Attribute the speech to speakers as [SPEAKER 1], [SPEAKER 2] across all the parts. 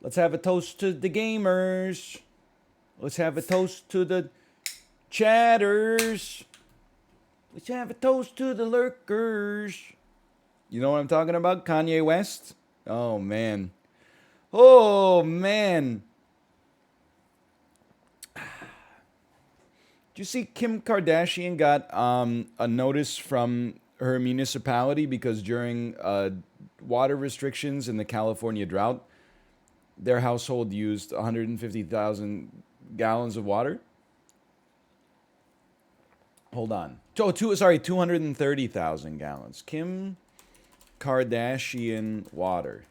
[SPEAKER 1] Let's have a toast to the gamers. Let's have a toast to the chatters. Let's have a toast to the lurkers. You know what I'm talking about? Kanye West? Oh, man. Oh, man. Do you see Kim Kardashian got a notice from her municipality because during water restrictions in the California drought, their household used 150,000 gallons of water? Hold on. Oh, sorry, 230,000 gallons. Kim Kardashian water.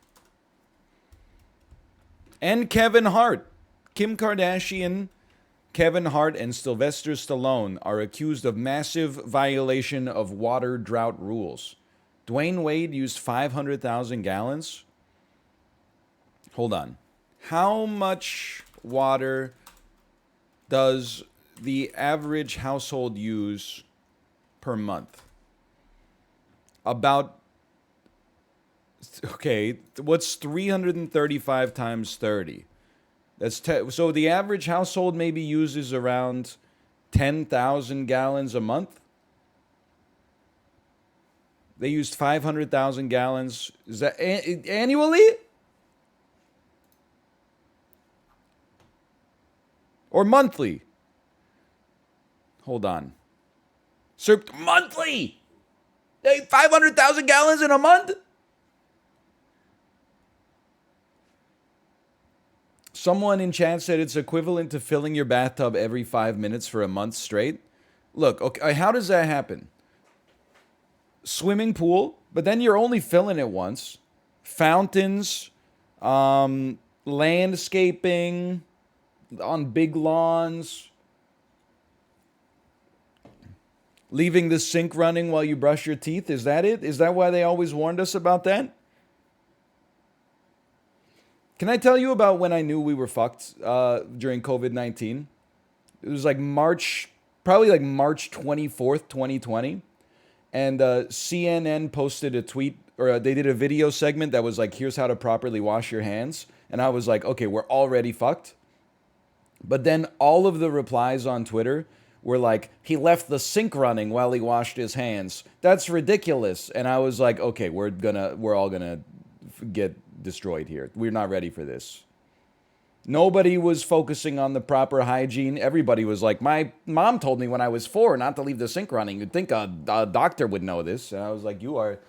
[SPEAKER 1] And Kevin Hart. Kim Kardashian, Kevin Hart, and Sylvester Stallone are accused of massive violation of water drought rules. Dwayne Wade used 500,000 gallons. Hold on. How much water does the average household use per month? About, okay, what's 335 times 30? So the average household maybe uses around 10,000 gallons a month. They used 500,000 gallons. Is that annually? Or monthly? Hold on. Sir, monthly? 500,000 gallons in a month? Someone in chat said it's equivalent to filling your bathtub every 5 minutes for a month straight. Look, okay, how does that happen? Swimming pool, but then you're only filling it once. Fountains, landscaping on big lawns, leaving the sink running while you brush your teeth. Is that it? Is that why they always warned us about that? Can I tell you about when I knew we were fucked during COVID-19? It was like probably like March 24th, 2020. And CNN posted a tweet, or they did a video segment that was like, here's how to properly wash your hands. And I was like, okay, we're already fucked. But then all of the replies on Twitter were like, he left the sink running while he washed his hands. That's ridiculous. And I was like, okay, we're all gonna get destroyed here. We're not ready for this. Nobody was focusing on the proper hygiene. Everybody was like, my mom told me when I was 4 not to leave the sink running. You'd think a doctor would know this. And I was like, you are...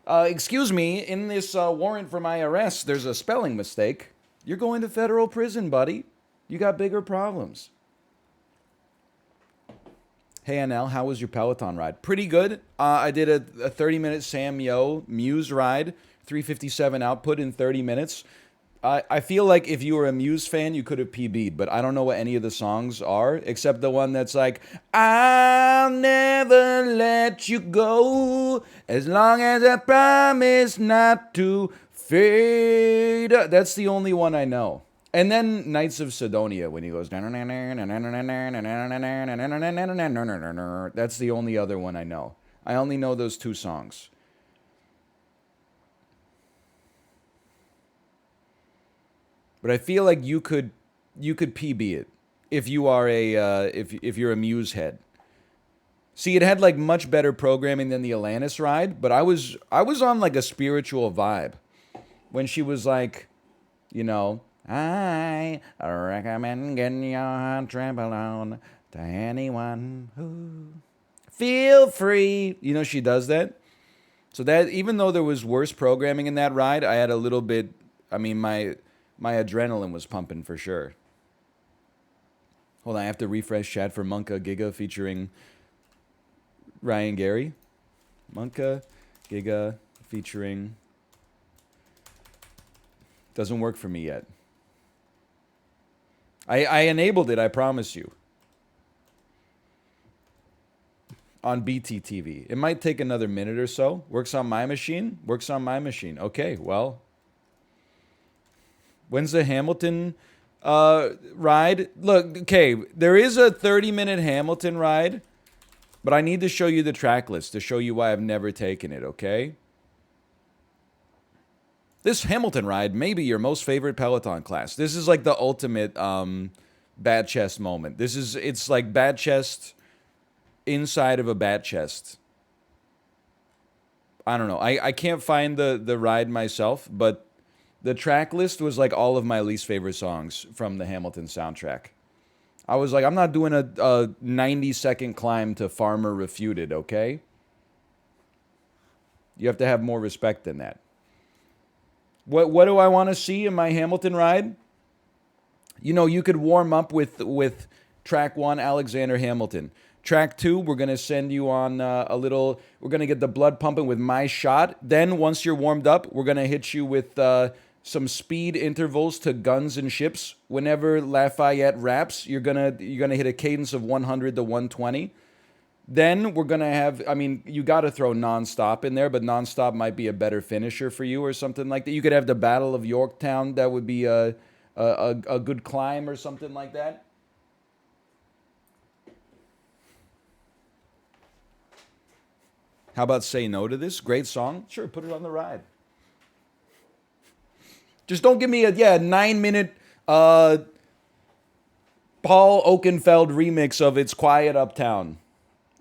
[SPEAKER 1] excuse me, in this warrant for my arrest, there's a spelling mistake. You're going to federal prison, buddy. You got bigger problems. Hey, NL, how was your Peloton ride? Pretty good. I did a 30-minute Sam Yo Muse ride, 357 output in 30 minutes. I feel like if you were a Muse fan, you could have PB'd, but I don't know what any of the songs are, except the one that's like, I'll never let you go as long as I promise not to fade. That's the only one I know. And then Knights of Sidonia when he goes. That's the only other one I know. I only know those two songs. But I feel like you could PB it if you are if you're a Muse head. See, it had like much better programming than the Alanis ride, but I was on like a spiritual vibe when she was like, you know, I recommend getting your heart trampled on to anyone who feel free. You know, she does that. So that even though there was worse programming in that ride, I had a little bit. I mean, my adrenaline was pumping for sure. Hold on, I have to refresh chat for Monka Giga featuring Ryan Gary. Monka Giga featuring. Doesn't work for me yet. I enabled it, I promise you. On BTTV. It might take another minute or so. Works on my machine? Works on my machine. Okay, well. When's the Hamilton ride? Look, okay, there is a 30-minute Hamilton ride, but I need to show you the track list to show you why I've never taken it, okay? This Hamilton ride may be your most favorite Peloton class. This is like the ultimate bat chest moment. It's like bat chest inside of a bat chest. I don't know. I can't find the ride myself, but the track list was like all of my least favorite songs from the Hamilton soundtrack. I was like, I'm not doing a 90-second climb to Farmer Refuted, okay? You have to have more respect than that. What do I want to see in my Hamilton ride? You know, you could warm up with track 1, Alexander Hamilton. Track 2, we're going to send you on we're going to get the blood pumping with My Shot. Then once you're warmed up, we're going to hit you with some speed intervals to Guns and Ships. Whenever Lafayette raps, you're going to hit a cadence of 100 to 120. Then we're going to have, I mean, you got to throw Nonstop in there, but Nonstop might be a better finisher for you or something like that. You could have the Battle of Yorktown. That would be a good climb or something like that. How about Say No to This? Great song. Sure, put it on the ride. Just don't give me a 9-minute Paul Oakenfeld remix of It's Quiet Uptown.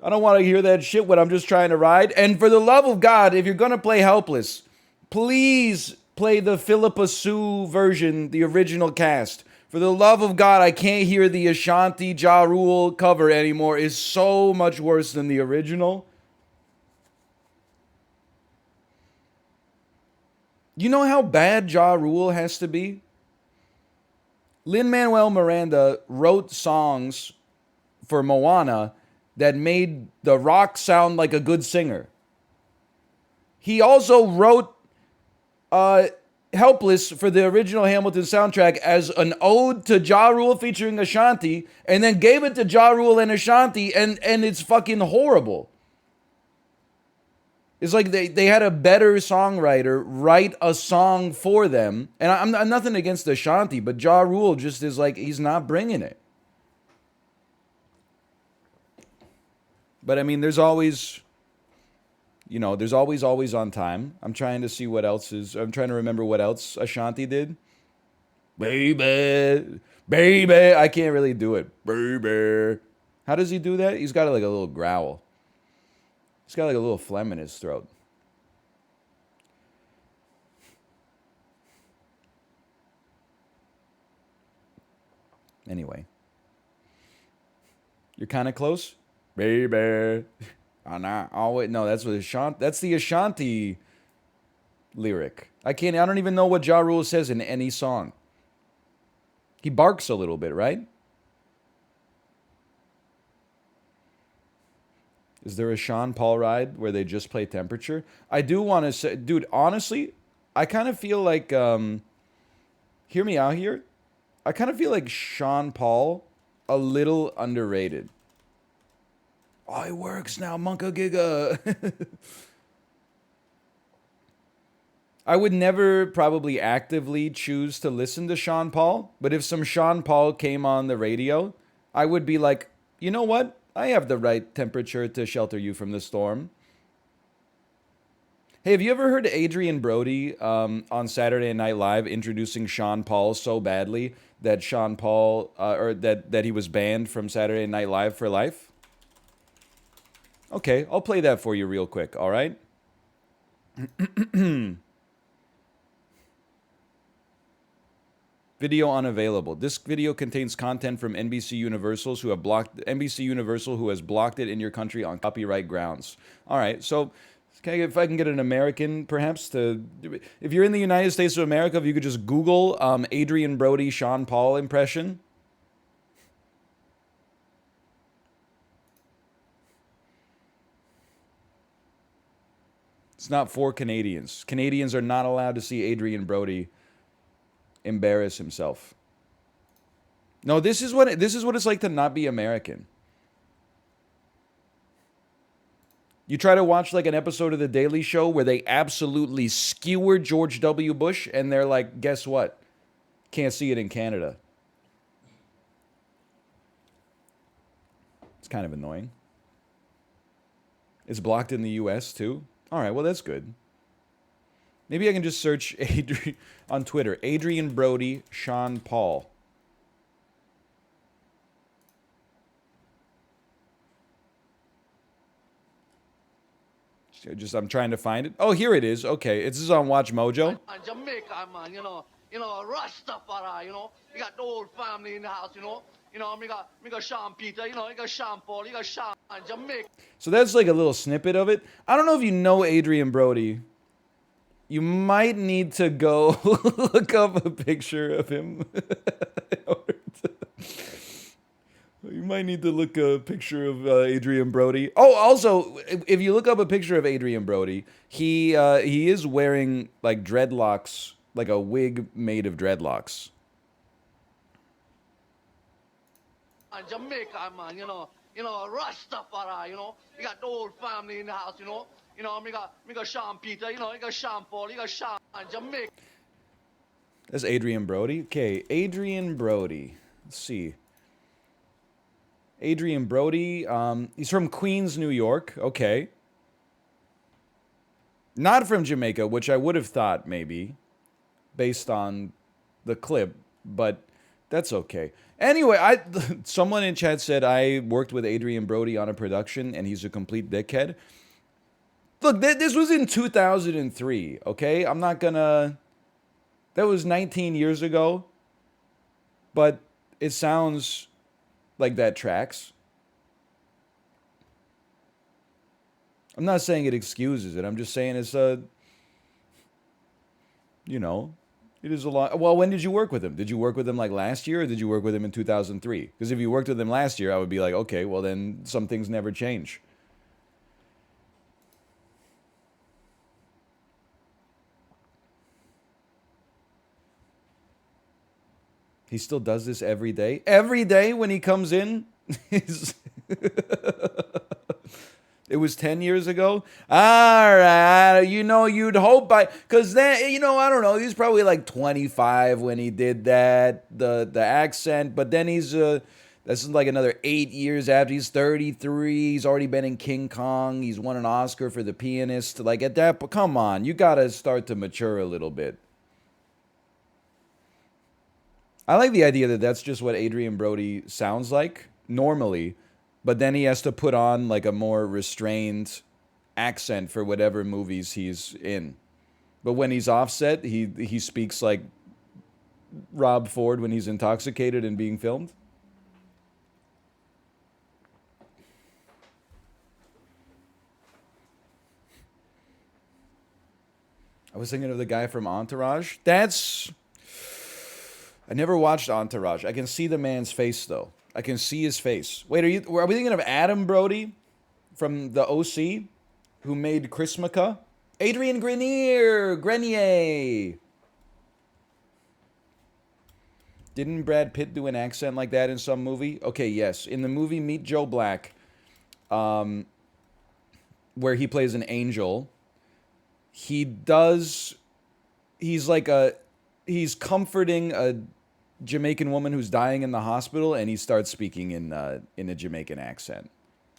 [SPEAKER 1] I don't want to hear that shit when I'm just trying to ride. And for the love of God, if you're going to play Helpless, please play the Philippa Sue version, the original cast. For the love of God, I can't hear the Ashanti Ja Rule cover anymore. It's so much worse than the original. You know how bad Ja Rule has to be? Lin-Manuel Miranda wrote songs for Moana that made The Rock sound like a good singer. He also wrote Helpless for the original Hamilton soundtrack as an ode to Ja Rule featuring Ashanti, and then gave it to Ja Rule and Ashanti, and it's fucking horrible. It's like they had a better songwriter write a song for them. And I'm nothing against Ashanti, but Ja Rule just is like, he's not bringing it. But I mean, there's always always on time. I'm trying to see what else I'm trying to remember what else Ashanti did. Baby, baby. I can't really do it. Baby. How does he do that? He's got like a little growl. He's got like a little phlegm in his throat. Anyway. You're kind of close? Baby. Oh, nah. Oh, wait. No, that's the Ashanti lyric. I don't even know what Ja Rule says in any song. He barks a little bit, right? Is there a Sean Paul ride where they just play Temperature? I do want to say, dude, honestly, I kind of feel like, hear me out here. I kind of feel like Sean Paul, a little underrated. Oh, it works now, Monka Giga. I would never probably actively choose to listen to Sean Paul, but if some Sean Paul came on the radio, I would be like, you know what? I have the right temperature to shelter you from the storm. Hey, have you ever heard Adrian Brody on Saturday Night Live introducing Sean Paul so badly that Sean Paul, or that he was banned from Saturday Night Live for life? Okay, I'll play that for you real quick, all right? Video unavailable. This video contains content from NBC Universal who has blocked it in your country on copyright grounds. All right, so if I can get an American, perhaps, if you're in the United States of America, if you could just Google Adrian Brody Sean Paul impression. It's not for Canadians. Canadians are not allowed to see Adrian Brody embarrass himself. No, this is what it's like to not be American. You try to watch like an episode of The Daily Show where they absolutely skewer George W. Bush, and they're like, guess what? Can't see it in Canada. It's kind of annoying. It's blocked in the US too. All right, well, that's good. Maybe I can just search on Twitter. Adrian Brody, Sean Paul. I'm trying to find it. Oh, here it is. Okay, this is on Watch Mojo.
[SPEAKER 2] And Jamaica, man, Rastafari, you got the whole family in the house, me got Sean Peter, you got Sean Paul, you got Sean and Jamaica.
[SPEAKER 1] So that's like a little snippet of it. I don't know if you know Adrian Brody. You might need to go look up a picture of him. You might need to look a picture of Adrian Brody. Oh, also, if you look up a picture of Adrian Brody, he is wearing like dreadlocks, like a wig made of dreadlocks.
[SPEAKER 2] And Jamaica, man, Rastafari, you got the whole family in the house, me got Sean Peter, you got Sean Paul, you got Sean and Jamaica.
[SPEAKER 1] That's Adrian Brody. Okay, Adrian Brody. Let's see. Adrian Brody. He's from Queens, New York. Okay. Not from Jamaica, which I would have thought maybe, based on the clip, but that's okay. Anyway, someone in chat said I worked with Adrian Brody on a production, and he's a complete dickhead. Look, this was in 2003. Okay, I'm not gonna. That was 19 years ago, but it sounds like that tracks. I'm not saying it excuses it. I'm just saying it's a, it is a lot. Well, when did you work with him? Did you work with him like last year, or did you work with him in 2003? Because if you worked with him last year, I would be like, okay, well then some things never change. He still does this every day. Every day when he comes in, it was 10 years ago. All right, you'd hope because then, I don't know. He's probably like 25 when he did that, the accent. But then that's like another 8 years after. He's 33. He's already been in King Kong. He's won an Oscar for The Pianist. Like at that, but come on, you gotta start to mature a little bit. I like the idea that that's just what Adrian Brody sounds like normally, but then he has to put on like a more restrained accent for whatever movies he's in. But when he's offset, he speaks like Rob Ford when he's intoxicated and being filmed. I was thinking of the guy from Entourage. I never watched Entourage. I can see the man's face, though. I can see his face. Wait, are we thinking of Adam Brody from the OC, who made Chrismica? Adrian Grenier. Didn't Brad Pitt do an accent like that in some movie? Okay, yes. In the movie Meet Joe Black, where he plays an angel, he's comforting a Jamaican woman who's dying in the hospital, and he starts speaking in a Jamaican accent.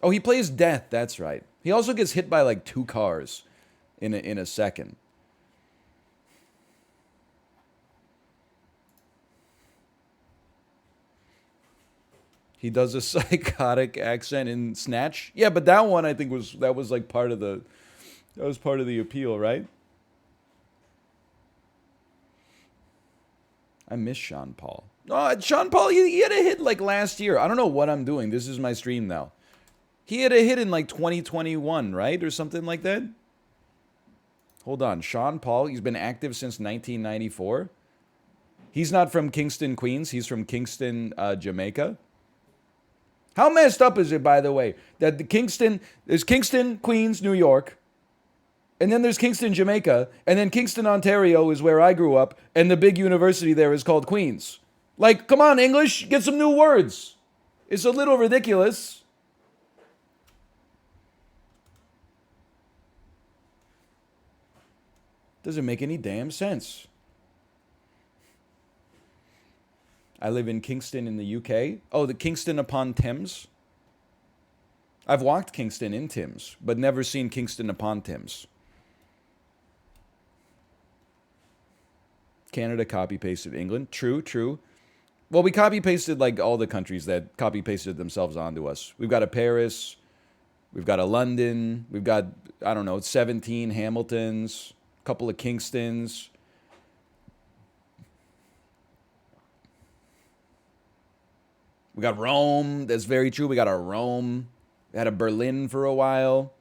[SPEAKER 1] Oh, he plays Death. That's right. He also gets hit by like 2 cars in a second. He does a psychotic accent in Snatch. Yeah, but that one I think was like part of the appeal, right? I miss Sean Paul. Oh, Sean Paul, he had a hit like last year. I don't know what I'm doing. This is my stream now. He had a hit in like 2021, right? Or something like that. Hold on. Sean Paul, he's been active since 1994. He's not from Kingston, Queens. He's from Kingston, Jamaica. How messed up is it, by the way, that there's Kingston, Queens, New York, and then there's Kingston, Jamaica, and then Kingston, Ontario is where I grew up, and the big university there is called Queens. Like, come on, English, get some new words. It's a little ridiculous. Doesn't make any damn sense. I live in Kingston in the UK. Oh, the Kingston upon Thames. I've walked Kingston in Thames, but never seen Kingston upon Thames. Canada copy pasted England. True, true. Well, we copy pasted like all the countries that copy pasted themselves onto us. We've got a Paris, we've got a London, we've got, I don't know, 17 Hamiltons, a couple of Kingstons. We got Rome. That's very true. We got a Rome. We had a Berlin for a while.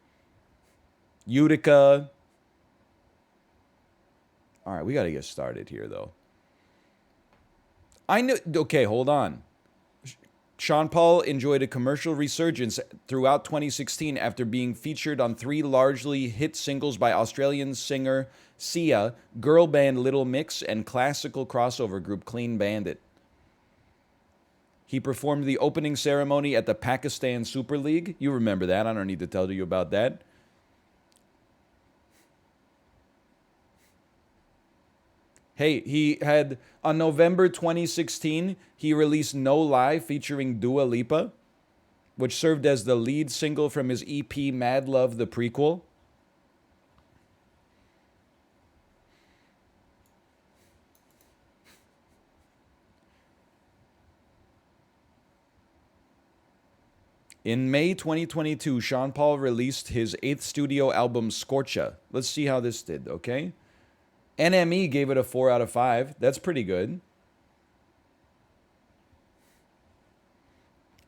[SPEAKER 1] Utica. All right, we got to get started here, though. I know. Okay, hold on. Sean Paul enjoyed a commercial resurgence throughout 2016 after being featured on 3 largely hit singles by Australian singer Sia, girl band Little Mix, and classical crossover group Clean Bandit. He performed the opening ceremony at the Pakistan Super League. You remember that. I don't need to tell you about that. Hey, he had, on November 2016, he released No Lie featuring Dua Lipa, which served as the lead single from his EP Mad Love, the prequel. In May 2022, Sean Paul released his 8th studio album, Scorcha. Let's see how this did, okay? NME gave it a 4 out of 5. That's pretty good.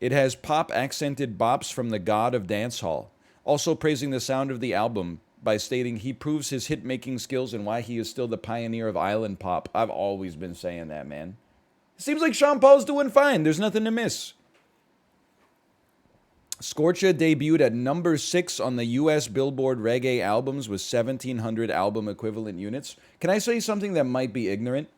[SPEAKER 1] It has pop-accented bops from the god of dancehall, also praising the sound of the album by stating he proves his hit-making skills and why he is still the pioneer of island pop. I've always been saying that, man. Seems like Sean Paul's doing fine. There's nothing to miss. Scorcha debuted at number 6 on the US Billboard Reggae Albums with 1,700 album equivalent units. Can I say something that might be ignorant?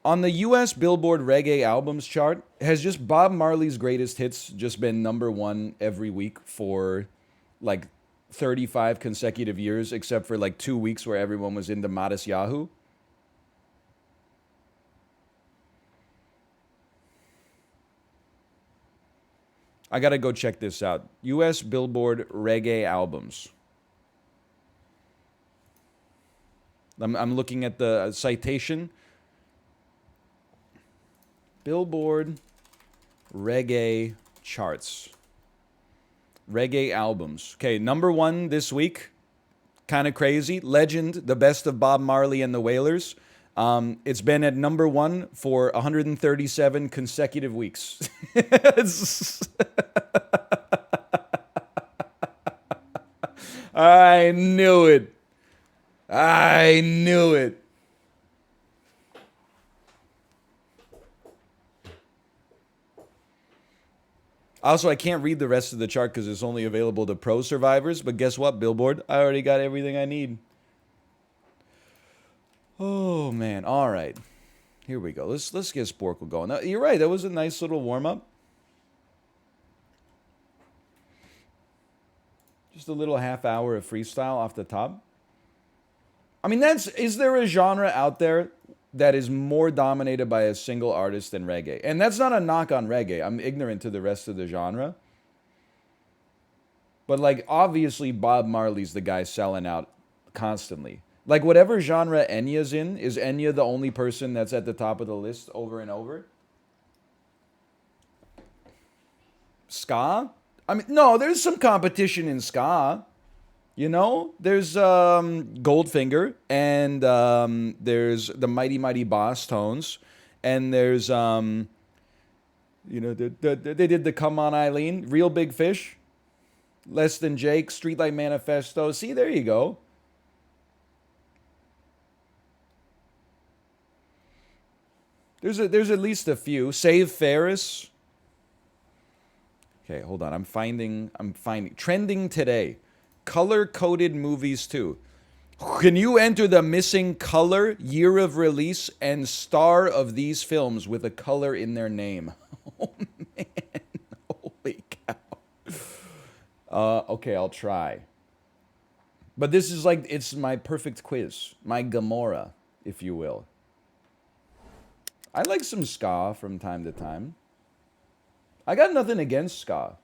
[SPEAKER 1] On the US Billboard Reggae Albums chart, has just Bob Marley's greatest hits just been number 1 every week for like 35 consecutive years, except for like 2 weeks where everyone was into Modest Yahoo? I gotta go check this out. US Billboard Reggae Albums. I'm looking at the citation. Billboard Reggae Charts. Reggae Albums. Okay, number 1 this week. Kind of crazy. Legend, The Best of Bob Marley and the Wailers. It's been at number 1 for 137 consecutive weeks. I knew it. I knew it. Also, I can't read the rest of the chart because it's only available to pro survivors. But guess what, Billboard? I already got everything I need. Oh, man. All right. Here we go. Let's get Sporkle going. Now, you're right. That was a nice little warm-up. Just a little half hour of freestyle off the top. I mean, is there a genre out there that is more dominated by a single artist than reggae? And that's not a knock on reggae. I'm ignorant to the rest of the genre. But, like, obviously Bob Marley's the guy selling out constantly. Like, whatever genre Enya's in, is Enya the only person that's at the top of the list over and over? Ska? I mean, no, there's some competition in ska. You know, there's Goldfinger, and there's the Mighty Mighty Boss Tones, and there's you know, they did the Come On Eileen, Real Big Fish, Less Than Jake, Streetlight Manifesto. See, there you go. There's at least a few. Save Ferris. Okay, hold on. I'm finding trending today. Color-coded movies too. Can you enter the missing color, year of release, and star of these films with a color in their name? Oh, man. Holy cow. Okay, I'll try. But this is like, it's my perfect quiz. My Gamora, if you will. I like some ska from time to time. I got nothing against ska.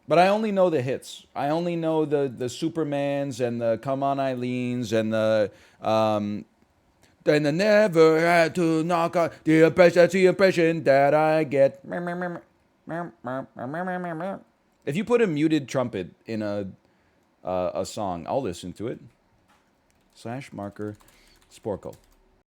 [SPEAKER 1] But I only know the hits. I only know the Supermans and the Come On Eileens and the And I never had to knock on the impression. That's the impression that I get. If you put a muted trumpet in a song, I'll listen to it. /marker Sporkle.